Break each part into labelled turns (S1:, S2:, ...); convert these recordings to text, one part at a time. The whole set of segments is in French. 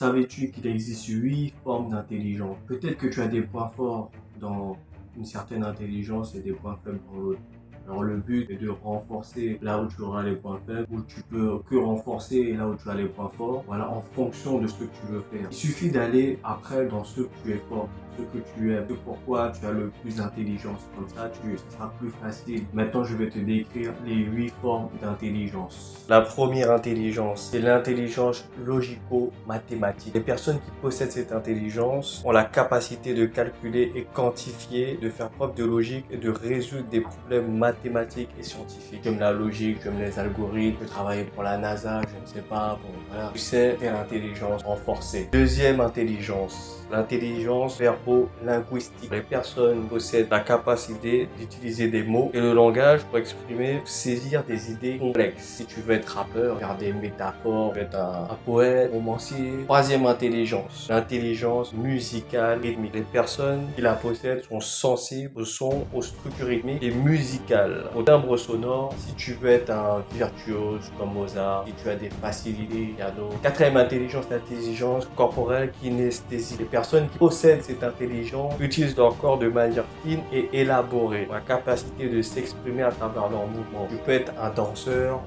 S1: Savais-tu qu'il existe 8 formes d'intelligence? Peut-être que tu as des points forts dans une certaine intelligence et des points faibles dans l'autre. Alors le but est de renforcer là où tu auras les points faibles, ou tu peux que renforcer là où tu as les points forts, voilà, en fonction de ce que tu veux faire. Il suffit d'aller après dans ce que tu es fort, ce que tu aimes, ce pourquoi tu as le plus d'intelligence. Comme ça, ce sera plus facile. Maintenant, je vais te décrire les 8 formes d'intelligence. La première intelligence, c'est l'intelligence logico-mathématique. Les personnes qui possèdent cette intelligence ont la capacité de calculer et quantifier, de faire preuve de logique et de résoudre des problèmes mathématiques et scientifiques. J'aime la logique, j'aime les algorithmes, je travaille pour la NASA, je ne sais pas, bon voilà. Tu sais, c'est l'intelligence renforcée. Deuxième intelligence, l'intelligence verbo-linguistique. Les personnes possèdent la capacité d'utiliser des mots et le langage pour exprimer, saisir des idées complexes. Si tu veux être rappeur, faire des métaphores, être un poète, romancier. Troisième intelligence, l'intelligence musicale rythmique. Les personnes qui la possèdent sont sensibles au son, aux structures rythmiques et musicales, au timbre sonore. Si tu veux être un virtuose comme Mozart, si tu as des facilités piano. Quatrième intelligence, l'intelligence corporelle kinesthésique. Les personnes qui possèdent cette intelligence utilisent leur corps de manière fine et élaborée, la capacité de s'exprimer à travers leurs mouvements. Tu peux être un danseur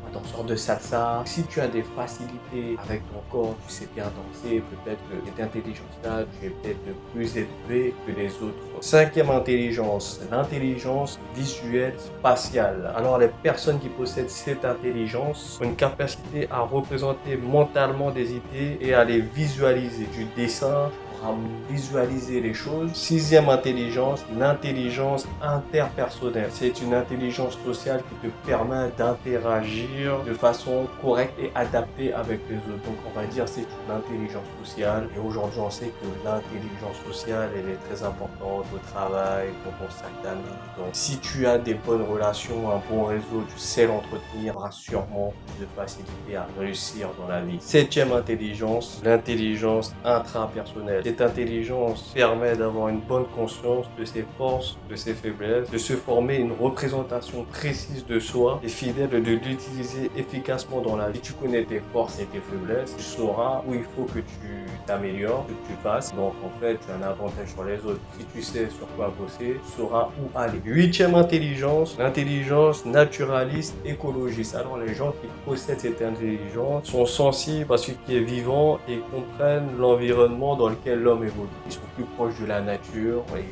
S1: de salsa. Si tu as des facilités avec ton corps, tu sais bien danser, peut-être que cette intelligence-là, tu es peut-être plus élevé que les autres. Cinquième intelligence, l'intelligence visuelle spatiale. Alors les personnes qui possèdent cette intelligence ont une capacité à représenter mentalement des idées et à les visualiser. Du dessin, à visualiser les choses. Sixième intelligence, l'intelligence interpersonnelle. C'est une intelligence sociale qui te permet d'interagir de façon correcte et adaptée avec les autres. Donc on va dire c'est une intelligence sociale. Et aujourd'hui on sait que l'intelligence sociale elle est très importante au travail, pour ton sac d'amis. Donc si tu as des bonnes relations, un bon réseau, tu sais l'entretenir, aura sûrement plus de facilité à réussir dans la vie. Septième intelligence, l'intelligence intrapersonnelle. Cette intelligence permet d'avoir une bonne conscience de ses forces, de ses faiblesses, de se former une représentation précise de soi et fidèle de l'utiliser efficacement dans la vie. Si tu connais tes forces et tes faiblesses, tu sauras où il faut que tu t'améliores, que tu fasses. Donc en fait, tu as un avantage sur les autres. Si tu sais sur quoi bosser, tu sauras où aller. Huitième intelligence, l'intelligence naturaliste écologiste. Alors les gens qui possèdent cette intelligence sont sensibles à ce qui est vivant et comprennent l'environnement dans lequel l'homme évolue. Ils sont plus proches de la nature et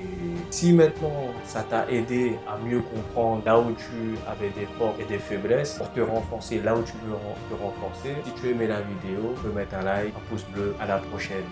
S1: si maintenant ça t'a aidé à mieux comprendre là où tu avais des forces et des faiblesses pour te renforcer là où tu veux te renforcer, si tu aimais la vidéo, tu peux mettre un like, un pouce bleu. À la prochaine.